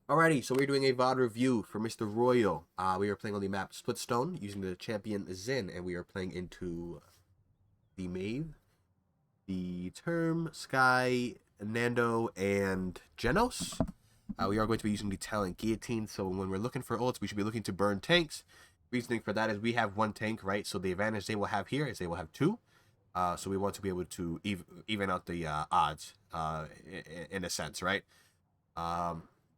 Alrighty, so we're doing a VOD review for Mr. Royal. We are playing on the map Splitstone using the champion ZHIN, and we are playing into the Mave, the Term, Sky, Nando, and Genos. We are going to be using the talent Guillotine, so when we're looking for ults, we should be looking to burn tanks. Reasoning for that is we have one tank, right? So the advantage they will have here is they will have two. So we want to be able to even out the odds, in a sense, right?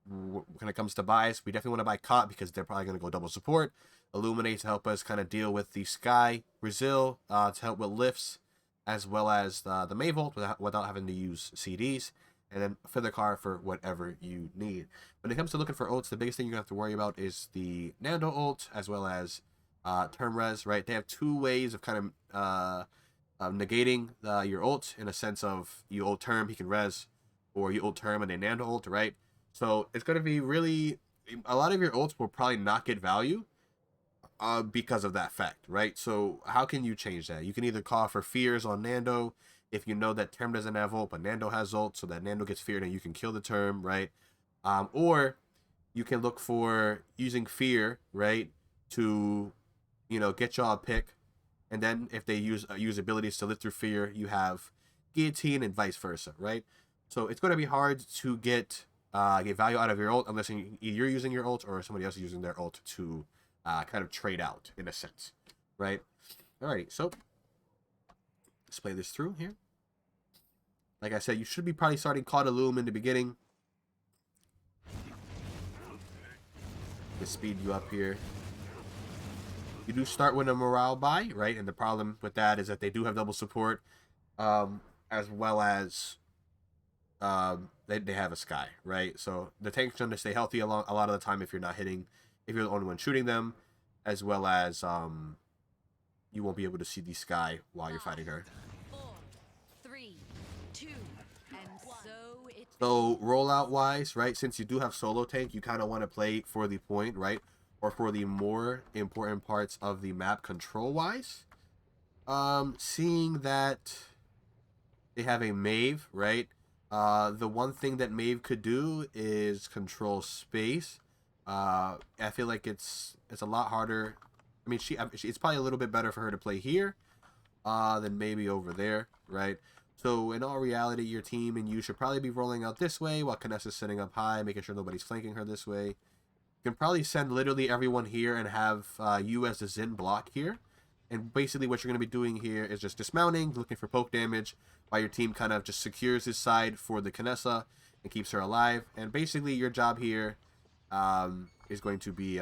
When it comes to buys, we definitely want to buy Cot because they're probably going to go double support. Illuminate to help us kind of deal with the Sky, Brazil to help with lifts, as well as the Mayvolt without having to use CDs, and then Feather Car for whatever you need. When it comes to looking for ults, the biggest thing you're going to have to worry about is the Nando ult, as well as Term Res, right? They have two ways of kind of negating your ult, in a sense of you ult Term, he can res, or you ult Term and they Nando ult, right? So it's going to be really, a lot of your ults will probably not get value because of that fact, right? So how can you change that? You can either call for fears on Nando if you know that Term doesn't have ult, but Nando has ult, so that Nando gets feared and you can kill the Term, right? Or you can look for using fear, right, to, get y'all a pick. And then if they use abilities to live through fear, you have guillotine and vice versa, right? So it's going to be hard to get value out of your ult unless you're using your ult or somebody else is using their ult to kind of trade out, in a sense, right? Alrighty, so let's play this through here. Like I said, you should be probably starting Caught Illum in the beginning. To speed you up here. You do start with a morale buy, right? And the problem with that is that they do have double support, as well as they have a Sky, right? So the tanks tend to stay healthy a lot of the time if you're not hitting, if you're the only one shooting them, as well as you won't be able to see the Sky while you're fighting her. 4, 3, 2, and so it. So rollout wise, right? Since you do have solo tank, you kind of want to play for the point, right? Or for the more important parts of the map control wise. Seeing that they have a Mave, right? The one thing that Mave could do is control space. I feel like it's a lot harder. I mean, it's probably a little bit better for her to play here, than maybe over there, right? So in all reality, your team and you should probably be rolling out this way while Kinessa's sitting up high, making sure nobody's flanking her this way. You can probably send literally everyone here and have you as the ZHIN block here. And basically what you're going to be doing here is just dismounting, looking for poke damage, while your team kind of just secures his side for the Kinessa and keeps her alive. And basically your job here is going to be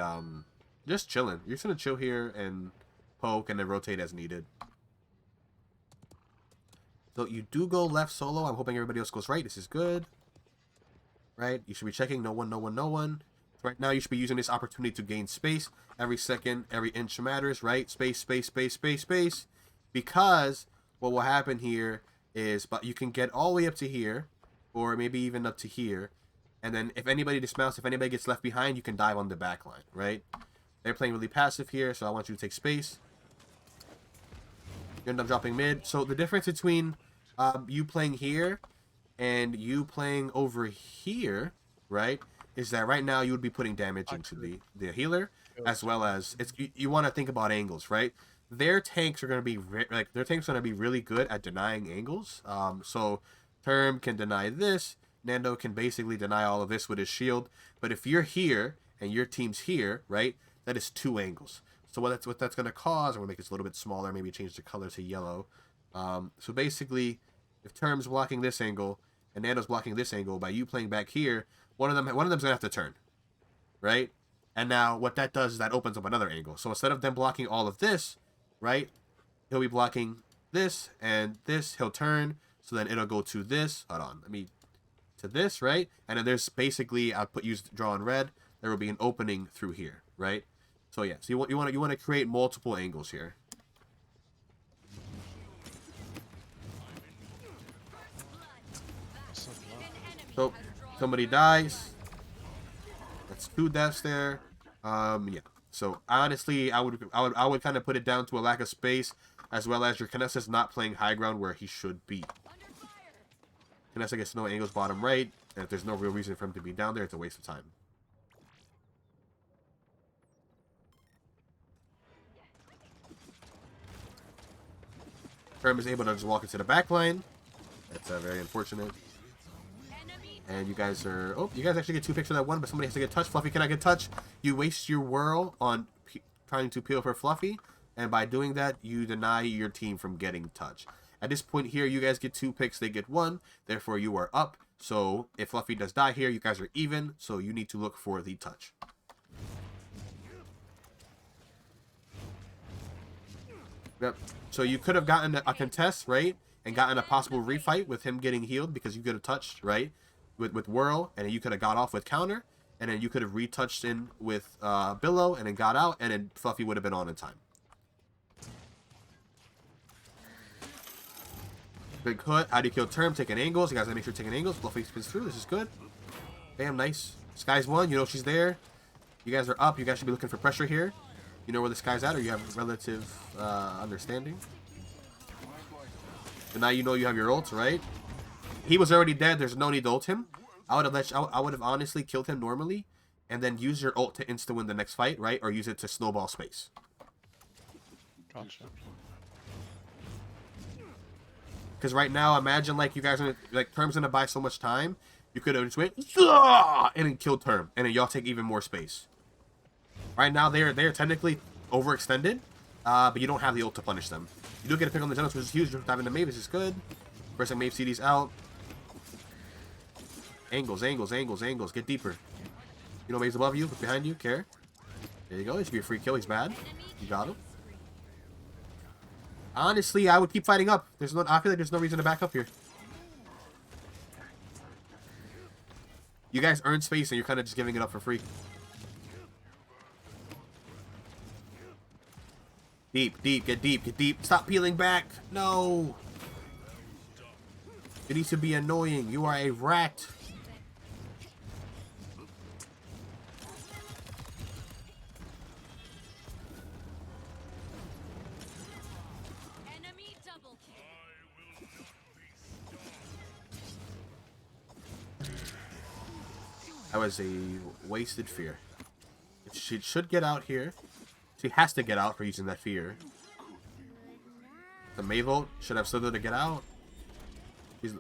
just chilling. You're just going to chill here and poke and then rotate as needed. So you do go left solo. I'm hoping everybody else goes right. This is good. Right? You should be checking no one, no one, no one. Right now you should be using this opportunity to gain space. Every second, every inch matters, right? Space, space, space, space, space. Because what will happen here is, but you can get all the way up to here, or maybe even up to here. And then if anybody dismounts, if anybody gets left behind, you can dive on the back line, right? They're playing really passive here, so I want you to take space. You end up dropping mid. So the difference between you playing here and you playing over here, right, is that right now you would be putting damage into the healer, as well as you want to think about angles, right? Their tanks are going to be really good at denying angles. So Term can deny this. Nando can basically deny all of this with his shield. But if you're here and your team's here, right, that is two angles. So what that's going to cause, I'm going to make this a little bit smaller, maybe change the color to yellow. So basically, if Term's blocking this angle and Nando's blocking this angle, by you playing back here, one of them's going to have to turn, right? And now what that does is that opens up another angle. So instead of them blocking all of this, right, he'll be blocking this and this. He'll turn, so then it'll go to this. Hold on, to this, right? And then there's basically, I'll draw in red. There will be an opening through here, right? So yeah, so you want to create multiple angles here. So somebody dies. That's 2 deaths there. Yeah. So honestly, I would kind of put it down to a lack of space, as well as your Kinessa's not playing high ground where he should be. Kinessa gets no angles bottom right, and if there's no real reason for him to be down there, it's a waste of time. Term is able to just walk into the back line. That's very unfortunate. And you guys are... Oh, you guys actually get 2 picks for that one, but somebody has to get touched. Fluffy cannot get touched. You waste your whirl on trying to peel for Fluffy. And by doing that, you deny your team from getting touched. At this point here, you guys get 2 picks. They get 1. Therefore, you are up. So if Fluffy does die here, you guys are even. So you need to look for the touch. Yep. So you could have gotten a contest, right? And gotten a possible refight with him getting healed because you could have touched, right? With Whirl, and then you could have got off with counter, and then you could have retouched in with Billow, and then got out, and then Fluffy would have been on in time. Big hood. How do you kill Term? Taking angles. You guys gotta make sure you're taking angles. Fluffy spins through. This is good. Bam, nice. Sky's 1. You know she's there. You guys are up. You guys should be looking for pressure here. You know where this guy's at, or you have relative understanding. So now you know you have your ult, right? He was already dead. There's no need to ult him. I would have honestly killed him normally, and then use your ult to insta win the next fight, right? Or use it to snowball space. Gotcha. Because right now, imagine like you guys are like Term's gonna buy so much time. You could have just went and then killed Term, and then y'all take even more space. Right now, they're technically overextended, but you don't have the ult to punish them. You do get a pick on the Genos, which is huge. Diving the Mave, this is good. First time Mave CD's out. Angles, angles, angles, angles. Get deeper. You know Mave's above you, behind you. Care. There you go. It should be a free kill. He's bad. You got him. Honestly, I would keep fighting up. I feel like there's no reason to back up here. You guys earn space, and you're kind of just giving it up for free. Deep, deep, get deep, get deep. Stop peeling back. No. It needs to be annoying. You are a rat. Enemy double kill. That was a wasted fear. She should get out here. She has to get out for using that fear. The Mayvolt should have slithered to get out. He's...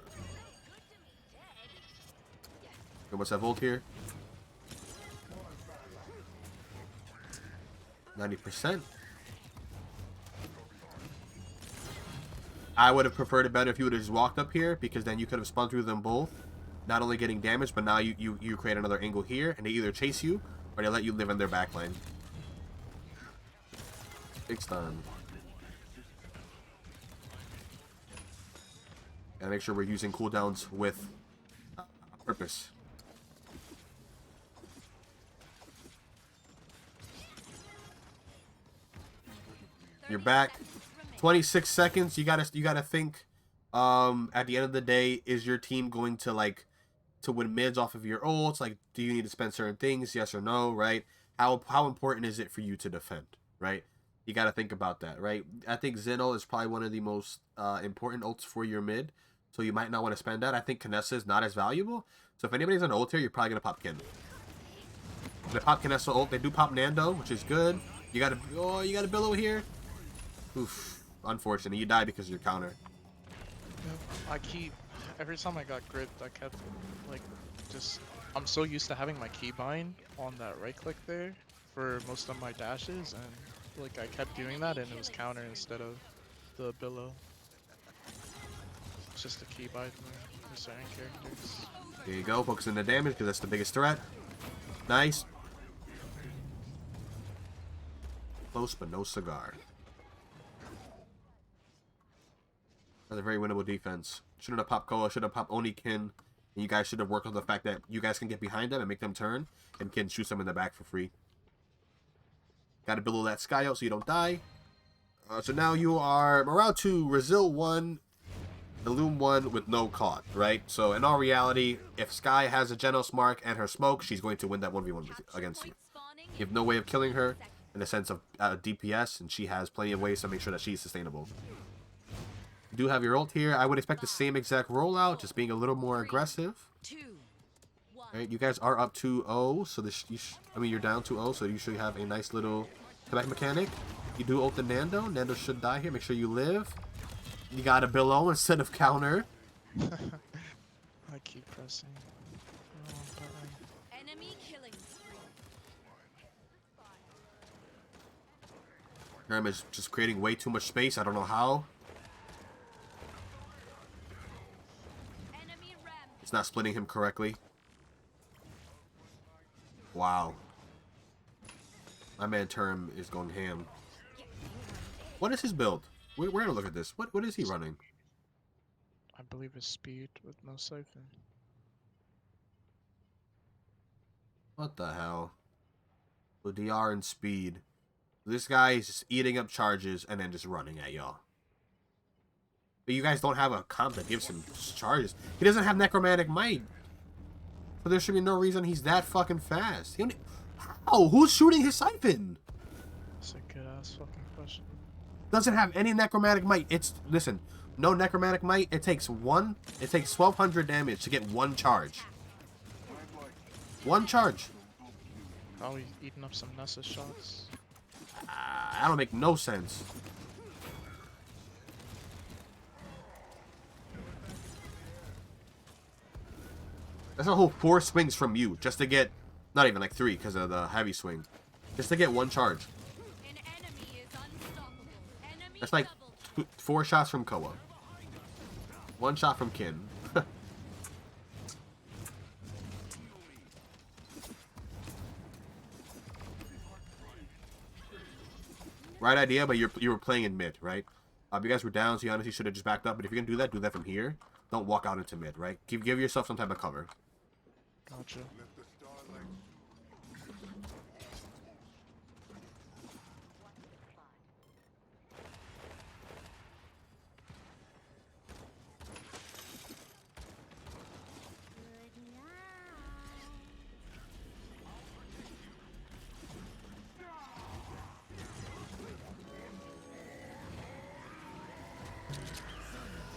What's that Volt here? 90%. I would have preferred it better if you would have just walked up here, because then you could have spun through them both. Not only getting damaged, but now you create another angle here, and they either chase you, or they let you live in their backline. Big stun. Gotta make sure we're using cooldowns with purpose. You're back. 26 seconds. You gotta think. At the end of the day, is your team going to win mids off of your ults? Like, do you need to spend certain things? Yes or no? Right? How important is it for you to defend? Right? You got to think about that, right? I think ZHIN is probably one of the most important ults for your mid, so you might not want to spend that. I think Kinessa is not as valuable, so if anybody's on ult here, you're probably going to pop Kin. They pop Kinessa ult. They do pop Nando, which is good. You got to Billow here. Oof. Unfortunate. You die because of your counter. Yep. Every time I got gripped, I kept, like, I'm so used to having my keybind on that right click there for most of my dashes, and like I kept doing that and it was counter instead of the Billow. It's just a keybind for certain characters. There you go, focusing the damage because that's the biggest threat. Nice. Close but no cigar. That's a very winnable defense. Shouldn't have popped Koa, should have popped Oni Kin. And you guys should have worked on the fact that you guys can get behind them and make them turn, and Kin shoots them in the back for free. Gotta Billow that Sky out so you don't die. So now you are morale 2, Brazil 1, Illume 1 with no caught, right? So in all reality, if Sky has a Genos mark and her smoke, she's going to win that 1v1 against you. You have no way of killing her in the sense of DPS, and she has plenty of ways to make sure that she's sustainable. You do have your ult here. I would expect the same exact rollout, just being a little more aggressive. Right, you guys are up 2-0, so you're down 2-0, so you should have a nice little comeback mechanic. You do ult the Nando. Nando should die here. Make sure you live. You got a below instead of counter. I keep pressing. Wrong button. Enemy killing spree. Herm is just creating way too much space. I don't know how. Enemy ram. It's not splitting him correctly. Wow. My man Term is going ham. What is his build? We're gonna look at this. What is he running? I believe it's speed with no siphon. What the hell? So DR and speed. This guy is just eating up charges and then just running at y'all. But you guys don't have a comp that gives him charges. He doesn't have necromantic might. So there should be no reason he's that fucking fast. How? Who's shooting his siphon? That's a good ass fucking question. Doesn't have any necromantic might. Listen, no necromantic might. It takes 1200 damage to get one charge. One charge. Probably eating up some Nessus shots. That don't make no sense. That's a whole 4 swings from you just to get, not even like 3 because of the heavy swing, just to get one charge. An enemy is unstoppable. Enemy That's like double. 4 shots from Koa. 1 shot from Kin. Right idea, but you were playing in mid, right? You guys were down, so you honestly should have just backed up. But if you're gonna do that from here. Don't walk out into mid, right? Give yourself some type of cover. Gotcha.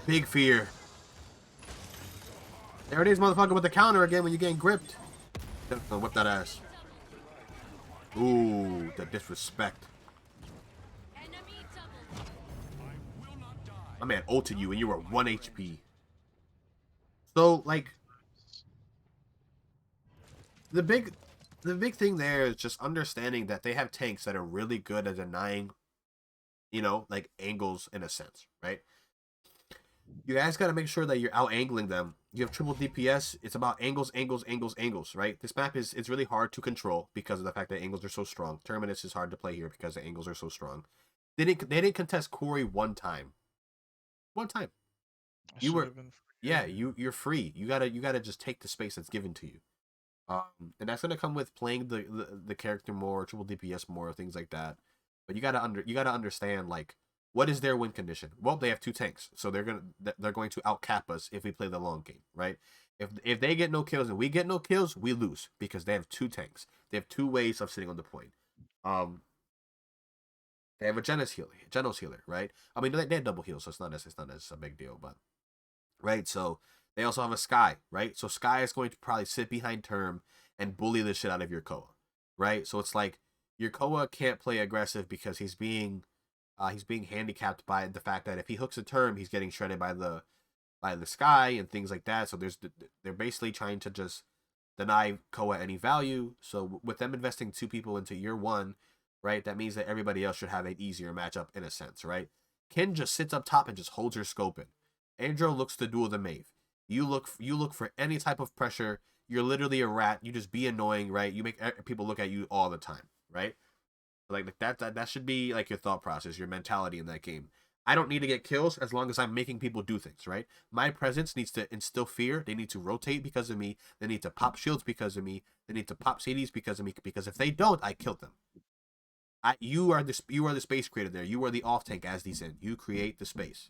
Big fear. There it is, motherfucker, with the counter again when you're getting gripped. Whip that ass. Ooh, the disrespect. Enemy double. My man ulted you and you were 1 HP. So, like, the big thing there is just understanding that they have tanks that are really good at denying, you know, like, angles in a sense, right? You guys got to make sure that you're out angling them. You have triple DPS. It's about angles, right? This map it's really hard to control because of the fact that angles are so strong. Terminus is hard to play here because the angles are so strong. They didn't contest Corey one time. One time. You were, yeah, you're free. You gotta just take the space that's given to you. And that's gonna come with playing the character more, triple DPS more, things like that. But you gotta understand, like, what is their win condition? Well, they have 2 tanks, so they're going to outcap us if we play the long game, right? If they get no kills and we get no kills, we lose because they have 2 tanks. They have 2 ways of sitting on the point. They have a Genos healer, right? I mean, they have double heal, so it's not as a big deal, but right. So they also have a Sky, right? So Sky is going to probably sit behind Term and bully the shit out of your Koa, right? So it's like your Koa can't play aggressive because he's being handicapped by the fact that if he hooks a Term, he's getting shredded by the Sky and things like that. So they're basically trying to just deny Koa any value. So with them investing 2 people into year 1, right, that means that everybody else should have an easier matchup in a sense, right? Ken just sits up top and just holds her scope in. Andro looks to duel the Maeve. You look for any type of pressure. You're literally a rat. You just be annoying, right? You make people look at you all the time, right? Like that should be like your thought process, your mentality in that game. I don't need to get kills as long as I'm making people do things, right? My presence needs to instill fear. They need to rotate because of me. They need to pop shields because of me. They need to pop CDs because of me. Because if they don't, I kill them. You are the space creator there. You are the off tank as these in. You create the space.